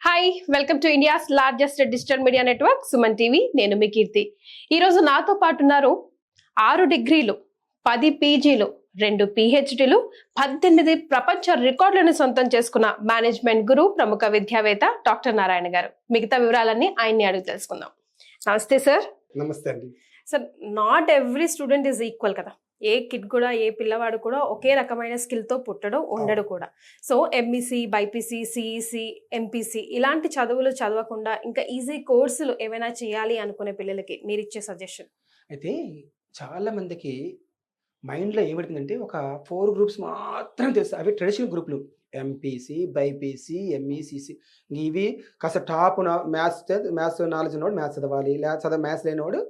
Hi welcome to India's largest digital media network Suman TV. నేను మీ కీర్తి. ఈరోజు నాతో పాటు ఉన్నారు 6 డిగ్రీలు, 10 పీజీలు, 2 పిహెచ్డీలు, 18 ప్రపంచ రికార్డులను సొంతం చేసుకున్న మేనేజ్మెంట్ గురు, ప్రముఖ విద్యావేత్త డాక్టర్ నారాయణ గారు. మిగతా వివరాలన్నీ ఆయన్ని అడిగి తెలుసుకుందాం. నమస్తే సార్. నమస్తే అండి. Sir, not every student is equal కదా. ఏ కిడ్ కూడా, ఏ పిల్లవాడు కూడా ఒకే రకమైన స్కిల్తో పుట్టడు, ఉండడు కూడా. So MEC, BiPC, CEC, MPC ఇలాంటి చదువులు చదవకుండా ఇంకా ఈజీ కోర్సులు ఏమైనా చేయాలి అనుకునే పిల్లలకి మీరు ఇచ్చే సజెషన్? అయితే చాలా మందికి మైండ్లో ఏమడుతుందంటే ఒక 4 గ్రూప్స్ మాత్రం తెలుసు. అవి ట్రెడిషనల్ గ్రూపులు. MPC, BiPC, MECC. ఇవి కాస్త టాప్ మ్యాథ్స్ నాలెడ్జ్ ఉన్నవాడు మ్యాథ్స్ చదవాలి, లేదా మ్యాథ్స్ లేనివాడు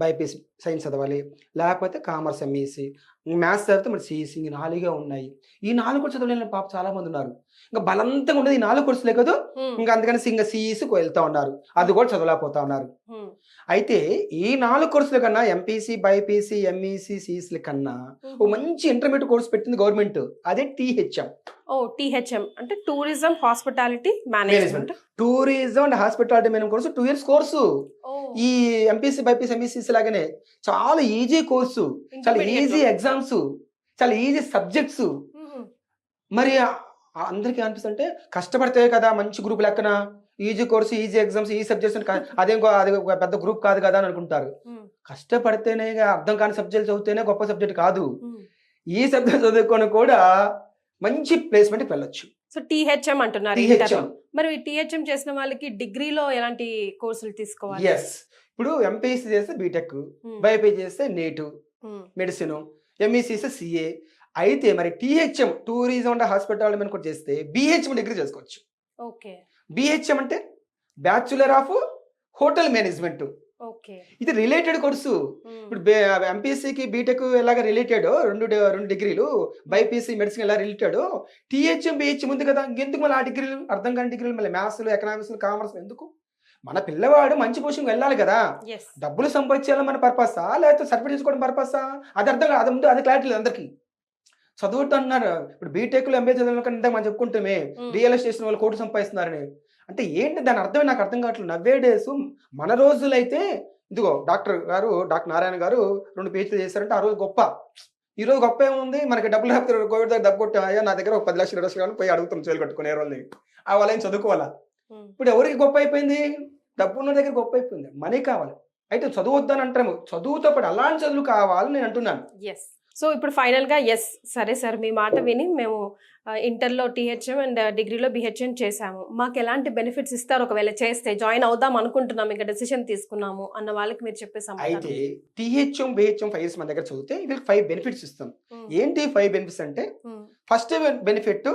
బైపీసీ సైన్స్ చదవాలి, లేకపోతే కామర్స్ ఎంఈసి. మ్యాథ్స్ చదివితే మరి సిఈసి. ఈ 4గా ఉన్నాయి. ఈ 4 కోర్సు చదవలేని పాప చాలా మంది ఉన్నారు. ఇంకా బలంతంగా ఉండేది ఈ 4 కోర్సులే కదా. ఇంకా అందుకని ఇంకా సిఈసికి వెళ్తా ఉన్నారు, అది కూడా చదవలేకపోతా ఉన్నారు. అయితే ఈ 4 కోర్సుల కన్నా ఎంపీసీ, బైపీసీ, ఎంఈసి, సిఈసీల కన్నా ఓ మంచి ఇంటర్మీడియట్ కోర్సు పెట్టింది గవర్నమెంట్. అదే టీహెచ్ఎం. టీహెచ్ఎం అంటే tourism, hospitality management. Tourism and hospitality management course 2 years course. ఈ ఎంపీసీ, బైపీసీ, ఎంఈసిసి లాగానే చాలా ఈజీ కోర్సు, చాలా ఈజీ ఎగ్జామ్స్, చాలా ఈజీ సబ్జెక్ట్స్. మరి అందరికీ అనిపిస్తుంటే కష్టపడితే కదా మంచి గ్రూప్ లెక్కన ఈజీ కోర్సు, ఈజీ ఎగ్జామ్స్, ఈ సబ్జెక్ట్స్ అది ఒక పెద్ద గ్రూప్ కాదు కదా అని అనుకుంటారు. కష్టపడితేనే అర్థం కాని సబ్జెక్ట్ చదివితేనే గొప్ప సబ్జెక్ట్ కాదు. ఈ సబ్జెక్ట్ చదువుకొని కూడా మంచి ప్లేస్మెంట్కి వెళ్ళొచ్చు. సో టీహెచ్ఎం అంటున్నారు. మరి టీహెచ్ఎం చేసిన వాళ్ళకి డిగ్రీలో ఎలాంటి కోర్సులు తీసుకోవాలి? ఎస్, ఇప్పుడు ఎంపీసీ చేస్తే బీటెక్, బైపీసీ చేస్తే నీటు మెడిసిన్, ఎంఈసీ చేస్తే సిఏ. అయితే మరి టీహెచ్ఎం టూరిజం అండ్ హాస్పిటాలిటీ మేనేజ్మెంట్ కూడా చేస్తే బిహెచ్ఎం డిగ్రీ చేసుకోవచ్చు. ఓకే. బిహెచ్ఎం అంటే బ్యాచులర్ ఆఫ్ హోటల్ మేనేజ్మెంట్. ఇది రిలేటెడ్ కోర్సు. ఇప్పుడు ఎంపీసీకి బీటెక్ ఎలాగ రిలేటెడ్, రెండు డిగ్రీలు, బైపీసీ మెడిసిన్ ఎలా రిలేటెడ్, టీహెచ్ఎం బిహెచ్ఎం ఉంది కదా. ఇంకెందుకు మళ్ళీ ఆ డిగ్రీలు, అర్థం కాని డిగ్రీలు మళ్ళీ మ్యాథ్స్, ఎకనామిక్స్, కామర్స్ ఎందుకు? మన పిల్లవాడు మంచి పొజిషన్కి వెళ్ళాలి కదా. డబ్బులు సంపాదించాలి మన పర్పసా, లేకపోతే సర్టిఫికేట్ తీసుకోవడం పర్పసా? అది అర్థం కాదు. అది ముందు అది క్లారిటీ లేదు అందరికి. చదువుతున్నారు ఇప్పుడు బీటెక్లు, ఎంబీఏ చదివిన కన్నా మనం చెప్పుకుంటామే రియల్ ఎస్టేషన్ వాళ్ళు కోట్లు సంపాదిస్తున్నారని. అంటే ఏంటి దాని అర్థమే నాకు అర్థం కావట్లేదు. నవ్వే డేస్ మన రోజులైతే ఇదిగో డాక్టర్ నారాయణ గారు 2 PhD చేశారంటే ఆ రోజు గొప్ప. ఈ రోజు గొప్ప ఏముంది? మనకి డబ్బులు లేకపోతే కోవిడ్ దగ్గర దెబ్బ కొట్టాం, అయ్యా నా దగ్గర ఒక 10 లక్షలు 20 లక్షలు పోయి అడుగుతాం చేలు కట్టుకునే రోజుని. ఆ వాళ్ళని చదువుకోవాలా? ఇప్పుడు ఎవరికి గొప్ప అయిపోయింది? డబ్బు ఉన్న దగ్గర గొప్ప అయిపోయింది. మనీ కావాలి. అయితే చదువుద్దని అంటాము, చదువుతో పాటు అలాంటి చదువులు కావాలని నేను అంటున్నాను. సో ఇప్పుడు ఫైనల్ గా సరే సార్, మీ మాట విని మేము ఇంటర్లో టీహెచ్ఎం అండ్ డిగ్రీలో బిహెచ్ఎం చేసాము, మాకు ఎలాంటి బెనిఫిట్స్ ఇస్తారు ఒకవేళ చేస్తే? జాయిన్ అవుదాం అనుకుంటున్నాం, ఇంకా డెసిషన్ తీసుకున్నాము అన్న వాళ్ళకి మీరు చెప్పే సమాధానం? అయితే టీహెచ్ఎం బిహెచ్ఎం 5 years మన దగ్గర చదివితే వీళ్ళకి 5 benefits ఇస్తాం. ఏంటి 5 benefits అంటే, first benefit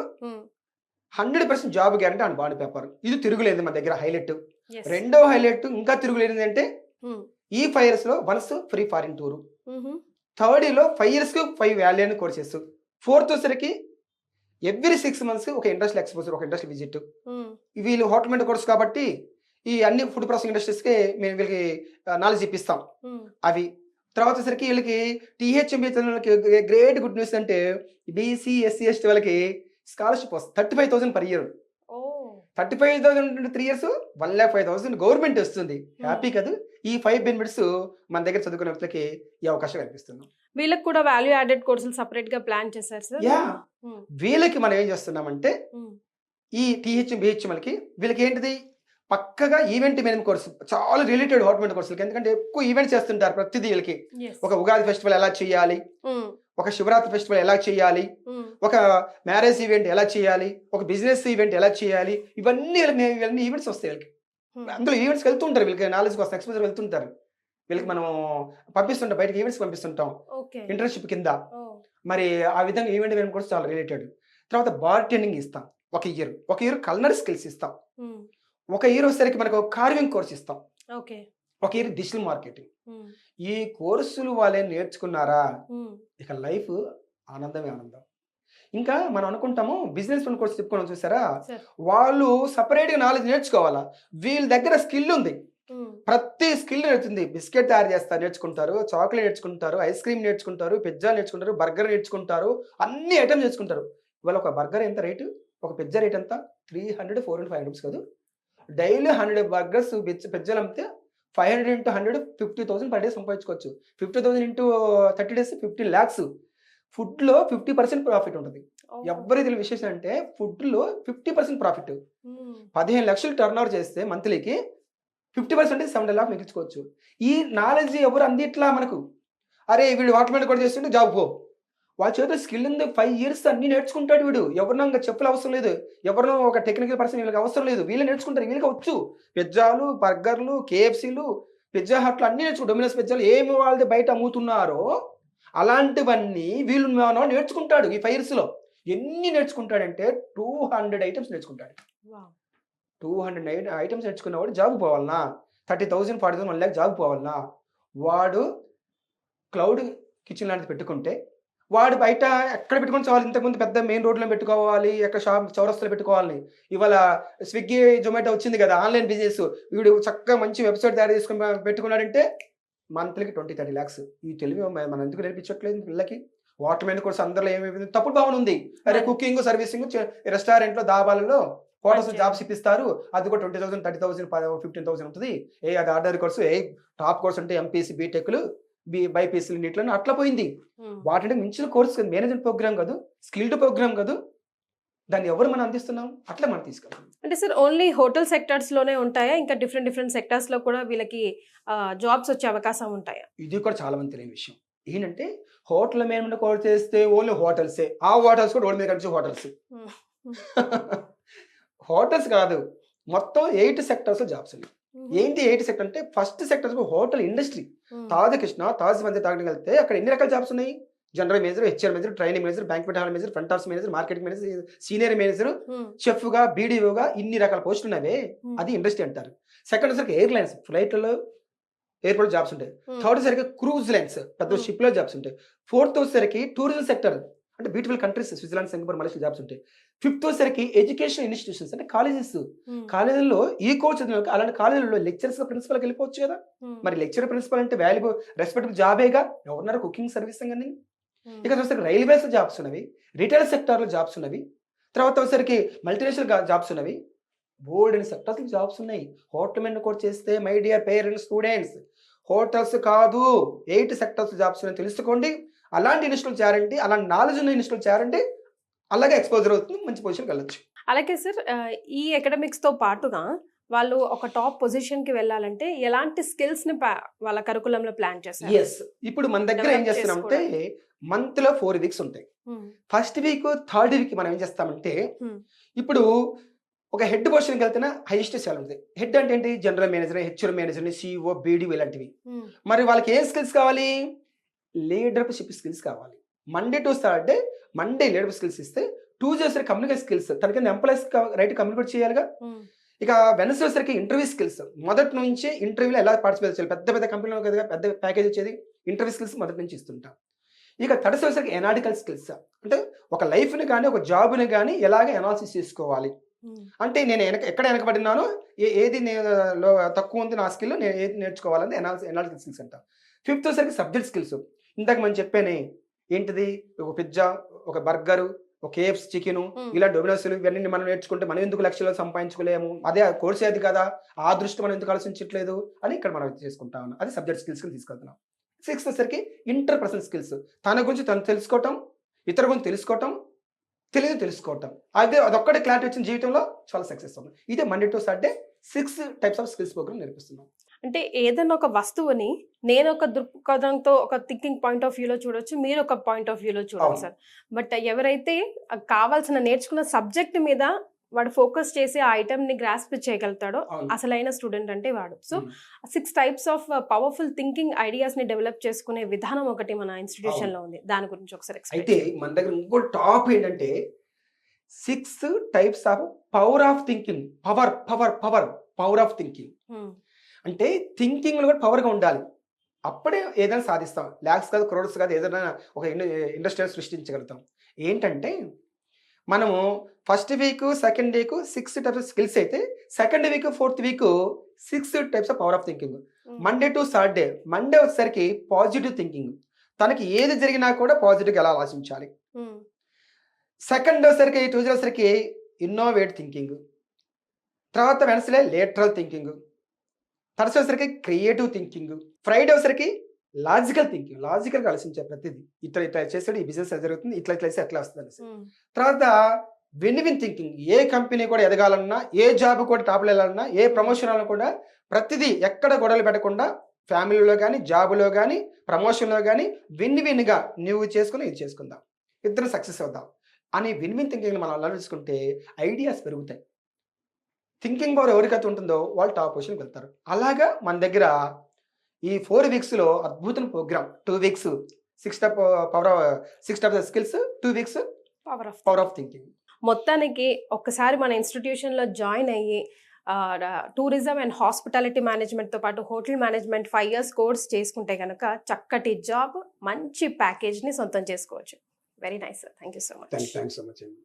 100% job guarantee and bond paper. ఇది తిరుగులేదు మన దగ్గర హైలైట్. రెండో హైలైట్ ఇంకా తిరుగులేదు అంటే ఈ 5 years లో once free foreign tour. Third ఇయర్లో 5 years 5 వాల్యూ కోర్సెస్. ఫోర్త్ వచ్చరికి ఎవ్రీ 6 months ఒక ఇండస్ట్రియల్ ఎక్స్పోజర్, ఒక ఇండస్ట్రియల్ విజిట్. వీళ్ళు హోటల్ మేనేజ్మెంట్ కోర్స్ కాబట్టి ఈ అన్ని ఫుడ్ ప్రాసెసింగ్ ఇండస్ట్రీస్కి మేము వీళ్ళకి నాలెడ్జ్ ఇప్పిస్తాం. అవి తర్వాత వచ్చరికి వీళ్ళకి టీహెచ్ఎం గ్రేట్ గుడ్ న్యూస్ అంటే బీసీ, ఎస్సీ, ఎస్టీ వాళ్ళకి స్కాలర్షిప్ వస్తుంది 35,000 per year. 35,000 3 years 1,05,000 గవర్నమెంట్ వస్తుంది. హ్యాపీ కదా. ఈ 5 benefits మన దగ్గర చదువుకునే వ్యక్తులకి ఈ అవకాశం కల్పిస్తున్నాం. వీళ్ళకి కూడా వాల్యూ యాడెడ్ కోర్సులు సపరేట్ గా ప్లాన్ చేశారు సార్? వీళ్ళకి మనం ఏం చేస్తున్నామంటే ఈ టీహెచ్ఎం బిహెచ్ఎంలకి వీళ్ళకి ఏంటిది పక్కగా ఈవెంట్ మేనేజ్మెంట్ కోర్సు, చాలా రిలేటెడ్ హోటల్ కోర్సులకి. ఎందుకంటే ఎక్కువ ఈవెంట్స్ చేస్తుంటారు ప్రతిదీ వీళ్ళకి. ఒక ఉగాది ఫెస్టివల్ ఎలా చేయాలి, ఒక శివరాత్రి ఫెస్టివల్ ఎలా చేయాలి, ఒక మ్యారేజ్ ఈవెంట్ ఎలా చేయాలి, ఒక బిజినెస్ ఈవెంట్ ఎలా చేయాలి, ఇవన్నీ ఈవెంట్స్ వస్తాయి వీళ్ళకి. అందులో ఈవెంట్స్కి వెళ్తుంటారు, వీళ్ళకి నాలెడ్జ్ కోసం ఎక్స్పోజర్ వెళ్తుంటారు. వీళ్ళకి మనం పంపిస్తుంటాం, బయటకి ఈవెంట్స్ పంపిస్తుంటాం ఇంటర్న్షిప్ కింద. మరి ఆ విధంగా ఈవెంట్ మేనేజ్మెంట్ కోర్స్ చాలా రిలేటెడ్. తర్వాత బార్ ట్రైనింగ్ ఇస్తాం ఒక ఇయర్ కల్నరీ స్కిల్స్ ఇస్తాం. ఒక ఇయర్ వచ్చేసరికి మనకు కార్వింగ్ కోర్స్ ఇస్తాం. ఒక ఇయర్ డిజిటల్ మార్కెటింగ్. ఈ కోర్సులు వాళ్ళే నేర్చుకున్నారా ఇక లైఫ్ ఆనందమే ఆనందం. ఇంకా మనం అనుకుంటాము బిజినెస్ కోర్స్ చెప్పుకోవడం చూసారా, వాళ్ళు సపరేట్గా నాలెడ్జ్ నేర్చుకోవాలా. వీళ్ళ దగ్గర స్కిల్ ఉంది, ప్రతి స్కిల్ నేర్చుంది. బిస్కెట్ తయారు చేస్తారు నేర్చుకుంటారు, చాక్లెట్ నేర్చుకుంటారు, ఐస్ క్రీమ్ నేర్చుకుంటారు, పిజ్జా నేర్చుకుంటారు, బర్గర్ నేర్చుకుంటారు, అన్ని ఐటమ్స్ నేర్చుకుంటారు. ఇవాళ ఒక బర్గర్ ఎంత రేటు, ఒక పిజ్జా రేట్ ఎంత? 300, 400, 500 కాదు, డైలీ 100 బర్గర్స్ పిజ్జాలు అమ్మితే 500 into 100 50,000 పర్ డే సంపాదించుకోవచ్చు. 50,000 into 30 డేస్ 50 lakhs. ఫుడ్లో 50% ప్రాఫిట్ ఉంటుంది. ఎవ్వరికి తెలియని విశేషం అంటే ఫుడ్లో 50% ప్రాఫిట్. 15 లక్షలు టర్న్ ఓవర్ చేస్తే మంత్లీకి 50% 7 లాక్ మిగిల్చుకోవచ్చు. ఈ నాలెడ్జ్ ఎవరు అందిట్లా మనకు. అరే వీడు వాటర్ కూడా చేస్తుంటే జాబ్ పో. వాళ్ళ చేతిలో స్కిల్ ఉంది. 5 years అన్ని నేర్చుకుంటాడు వీడు. ఎవరినో ఇంకా చెప్పులు అవసరం లేదు. ఎవరినో ఒక టెక్నికల్ పర్సన్ వీళ్ళకి అవసరం లేదు. వీళ్ళు నేర్చుకుంటారు. వీళ్ళకి వచ్చు. పిజ్జాలు, బర్గర్లు, కేఎఫ్సీలు, పిజ్జా హట్లు అన్ని నేర్చుకో. డొమినోస్ పిజ్జాలు ఏమి వాళ్ళది బయట అమ్ముతున్నారో అలాంటివన్నీ వీళ్ళు నేర్చుకుంటాడు. ఈ 5 yearsలో ఎన్ని నేర్చుకుంటాడంటే 200 ఐటమ్స్ నేర్చుకుంటాడు. 200 ఐటమ్స్ నేర్చుకున్నవాడు జాబ్ పోవాలన్నా, 30,000 40,000 1 lakh జాబ్ పోవాలన్నా, వాడు క్లౌడ్ కిచెన్ లాంటిది పెట్టుకుంటే వాడు బయట ఎక్కడ పెట్టుకుని చాలు. ఇంతకుముందు పెద్ద మెయిన్ రోడ్లో పెట్టుకోవాలి, ఎక్కడ షాప్ చౌరస్తాలో పెట్టుకోవాలి. ఇవాళ స్విగ్గీ జొమాటో వచ్చింది కదా ఆన్లైన్ బిజినెస్. వీడు చక్కగా మంచి వెబ్సైట్ తయారు చేసుకుని పెట్టుకున్నాడంటే మంత్లీకి 20-30 lakhs. ఈ తెలివి మనం ఎందుకు నేర్పించట్లేదు పిల్లలకి? వాటర్ మెయిన్ కోర్స్ అందరిలో ఏమేమి తప్పుడు భావన ఉంది. అరే కుకింగ్ సర్వీసింగ్ రెస్టారెంట్లో దాబాలలో హోటల్స్ జాబ్స్ ఇప్పిస్తారు, అది కూడా 20,000 30,000 15,000 ఉంటుంది. అది ఆర్డర్ కోర్సు, టాప్ కోర్స్ అంటే ఎంపీసీ బీటెక్లు బైపీసీలు నీటిలో అట్లా పోయింది. వాటిని మించిన కోర్స్ కాదు, మేనేజ్మెంట్ ప్రోగ్రామ్ కాదు, స్కిల్డ్ ప్రోగ్రామ్ కాదు. దాన్ని ఎవరు మనం అందిస్తున్నాం? అట్లా మనం తీసుకెళ్ళాం. అంటే సార్ ఓన్లీ హోటల్ సెక్టర్స్ లోనే ఉంటాయా, ఇంకా డిఫరెంట్ సెక్టర్స్ లో కూడా వీళ్ళకి జాబ్స్ వచ్చే అవకాశం ఉంటాయా? ఇది కూడా చాలా మంది తెలియని విషయం. ఏంటంటే హోటల్ మేనేజ్మెంట్ కోర్స్ చేస్తే ఓన్లీ హోటల్సే. ఆ హోటల్స్ కూడా రోడ్ మీద కనిపించే హోటల్స్. హోటల్స్ కాదు, మొత్తం 8 sectors జాబ్స్ ఉన్నాయి. ఏంటి 8 sectors అంటే first sector hotel industry. Taj Krishna, Taj మంది తాగడానికి వెళ్తే అక్కడ ఎన్ని రకాల జాబ్స్ ఉన్నాయి? General manager, HR manager, training manager, banquet hall manager, front office manager, marketing manager, senior manager, chef గా, బీడీఓగా ఇన్ని రకాల పోస్టులు ఉన్నవే. అది ఇండస్ట్రీ అంటారు. సెకండ్ వచ్చరికి ఎయిర్లైన్స్, ఫ్లైట్లలో ఎయిర్పోర్ట్ జాబ్స్ ఉంటాయి. థర్డ్ వచ్చరికి క్రూజ్ లైన్స్, పెద్ద షిప్ లో జాబ్స్ ఉంటాయి. ఫోర్త్ వచ్చరికి టూరిజం సెక్టర్ అంటే beautiful countries, Switzerland, Singapore, Malaysia jobs ఉంటాయి. ఫిఫ్త్ వచ్చరికి ఎడ్యుకేషన్ ఇన్స్టిట్యూషన్స్ అంటే కాలేజెస్. కాలేజీల్లో ఈ కోర్స్ అలాంటి కాలేజీల్లో లెక్చరర్స్ ప్రిన్సిపల్కి వెళ్ళిపోవచ్చు కదా. మరి లెక్చరర్ ప్రిన్సిపల్ అంటే వాల్యూబుల్ రెస్పెక్టబుల్ జాబేగా. ఎవరున్నారు? కుకింగ్ సర్వీసింగ్ అని. ఇక వచ్చేసరికి రైల్వేస్ జాబ్స్ ఉన్నవి, రిటైల్ సెక్టార్లో జాబ్స్ ఉన్నవి, తర్వాత వచ్చేసరికి మల్టీనేషనల్ జాబ్స్ ఉన్నవి, బోర్డ్ అండ్ సెక్టర్స్ జాబ్స్ ఉన్నాయి. హోటల్ మెన్ కోర్స్ చేస్తే my dear parents, students, hotels కాదు 8 sectors జాబ్స్ ఉన్నాయని తెలుసుకోండి. అలాంటి ఇన్స్టిట్యూట్ చేరండి, అలాంటి నాలెడ్జ్ ఉన్న ఇన్స్టిట్యూట్ చేరండి, అలాగే ఎక్స్పోజర్ అవుతుంది, మంచి పొజిషన్కి వెళ్ళొచ్చు. అలాగే సార్, ఈ ఎకడమిక్స్ తో పాటుగా వాళ్ళు ఒక టాప్ పొజిషన్ కి వెళ్ళాలంటే ఎలాంటి స్కిల్స్ ని వాళ్ళ కరికులంలో ప్లాన్ చేస్తారు? ఎస్, ఇప్పుడు మన దగ్గర ఏం చేస్తున్నామంటే మంత్ లో 4 weeks ఉంటాయి. ఫస్ట్ వీక్, థర్డ్ వీక్ మనం ఏం చేస్తామంటే ఇప్పుడు ఒక హెడ్ పొజిషన్కి వెళ్తేనే హైయెస్ట్ సాలరీ ఉంటుంది. హెడ్ అంటే ఏంటి? General manager, HR manager, CEO, BD ఇలాంటివి. మరి వాళ్ళకి ఏం స్కిల్స్ కావాలి? లీడర్షిప్ స్కిల్స్ కావాలి. Monday to Saturday Monday leadership skills ఇస్తే, ట్యూస్డే కమ్యూనికేషన్ స్కిల్స్, తనకి ఎంప్లాయీస్ రైట్ కమ్యూనికేట్ చేయాలిగా. ఇక వెనస్డే వచ్చరికి ఇంటర్వ్యూ స్కిల్స్, మొదటి నుంచి ఇంటర్వ్యూలో ఎలా పార్టిసిపేట్ చేయాలి. పెద్ద పెద్ద కంపెనీలో కదా పెద్ద ప్యాకేజ్ వచ్చేది, ఇంటర్వ్యూ స్కిల్స్ మొదటి నుంచి ఇస్తుంటాం. ఇక థర్డ్ వచ్చరికి ఎనాలిటికల్ స్కిల్స్, అంటే ఒక లైఫ్ని కానీ ఒక జాబ్ని కానీ ఎలాగ ఎనాలిసిస్ చేసుకోవాలి. అంటే నేను ఎక్కడ వెనకబడినానో, ఏది తక్కువ ఉంది నా స్కిల్, నేను ఏది నేర్చుకోవాలని ఎనాలిటికల్ స్కిల్స్ అంట. ఫిఫ్త్ వచ్చరికి సబ్జెక్ట్ స్కిల్స్. ఇందాక మనం చెప్పానే ఏంటిది? ఒక పిజ్జా, ఒక బర్గరు, ఒక కేఎఫ్సీ చికెను, ఇలా డొమినోస్లు, ఇవన్నీ మనం నేర్చుకుంటే మనం ఎందుకు లక్షల్లో సంపాదించుకోలేము? అదే కోర్స్ అది కదా, ఆ దృష్టి మనం ఎందుకు ఆలోచించట్లేదు అని ఇక్కడ మనం చేసుకుంటాం. అది సబ్జెక్ట్ స్కిల్స్ కింద తీసుకెళ్తున్నాం. సిక్స్త్ వచ్చరికి ఇంటర్పర్సనల్ స్కిల్స్, తన గురించి తను తెలుసుకోవటం, ఇతర గురించి తెలుసుకోవటం. అదొక్కటి క్లారిటీ వచ్చిన జీవితంలో చాలా సక్సెస్ అవుతుంది. ఇదే Monday to Saturday 6 types of skills program నేర్పిస్తున్నాం. అంటే ఏదైనా ఒక వస్తువుని నేను ఒక దృక్పథంతో, ఒక థింకింగ్ పాయింట్ ఆఫ్ వ్యూలో చూడొచ్చు, మీరు ఒక పాయింట్ ఆఫ్ వ్యూలో చూడొచ్చు సార్. బట్ ఎవరైతే కావాల్సిన నేర్చుకున్న సబ్జెక్ట్ మీద వాడు ఫోకస్ చేసి ఆ ఐటమ్ ని గ్రాస్ప్ చేయగలుగుతాడో అసలైన స్టూడెంట్ అంటే వాడు. So 6 types of powerful thinking ideas ని డెవలప్ చేసుకునే విధానం ఒకటి మన ఇన్స్టిట్యూషన్ లో ఉంది. దాని గురించి ఒకసారి అయితే మన దగ్గర ఇంకో టాప్ ఏంటంటే 6 types of power of thinking. Power of thinking అంటే థింకింగ్ లో కూడా పవర్గా ఉండాలి. అప్పుడే ఏదైనా సాధిస్తాం. ల్యాక్స్ కాదు, క్రోర్స్ కాదు, ఏదైనా ఒక ఇండస్ట్రీ సృష్టించగలుగుతాం. ఏంటంటే మనము first week, second week 6 types of skills అయితే, second week, fourth week 6 types of power of thinking. Monday to Saturday, Monday వచ్చేసరికి పాజిటివ్ థింకింగ్, తనకి ఏది జరిగినా కూడా పాజిటివ్గా ఎలా ఆలోచించాలి. సెకండ్ వచ్చేసరికి, ట్యూస్డే వచ్చేసరికి ఇన్నోవేట్ థింకింగ్, తర్వాత వెనస్డే లేటరల్ థింకింగ్, థర్స్డే వచ్చరికి క్రియేటివ్ థింకింగ్, ఫ్రైడే వచ్చరికి లాజికల్ థింకింగ్, లాజికల్గా ఆలోచించే ప్రతిదీ ఇట్లా ఇట్లా చేసాడు ఈ బిజినెస్ జరుగుతుంది, ఇట్లా ఇట్లా చేస్తే ఎట్లా వస్తుంది అనేసి. తర్వాత విన్ థింకింగ్, ఏ కంపెనీ కూడా ఎదగాలన్నా, ఏ జాబ్ కూడా టాప్లో వెళ్ళాలన్నా, ఏ ప్రమోషన్ అన్నా కూడా ప్రతిదీ ఎక్కడ గొడవలు పెట్టకుండా ఫ్యామిలీలో కానీ, జాబ్లో కానీ, ప్రమోషన్లో కానీ విన్గా నువ్వు చేసుకుని ఇది చేసుకుందాం, ఇద్దరు సక్సెస్ అవుదాం అని విన్ థింకింగ్ మనం ఆలోచించుకుంటే ఐడియాస్ పెరుగుతాయి. థింకింగ్ పవర్ ఎవరికైతే ఉంటుందో వాళ్ళు టాప్ పొజిషన్కి వెళ్తారు. అలాగా మన దగ్గర ఈ 4 వీక్స్లో అద్భుతమైన programme. 2 weeks 6 step skills, 2 weeks power of thinking. మొత్తానికి ఒక్కసారి మన ఇన్స్టిట్యూషన్లో జాయిన్ అయ్యి టూరిజం అండ్ హాస్పిటాలిటీ మేనేజ్మెంట్తో పాటు హోటల్ మేనేజ్మెంట్ 5 years కోర్స్ చేసుకుంటే కనుక చక్కటి జాబ్, మంచి ప్యాకేజ్ని సొంతం చేసుకోవచ్చు. Very nice sir, thank you so much. Thanks so much అండి.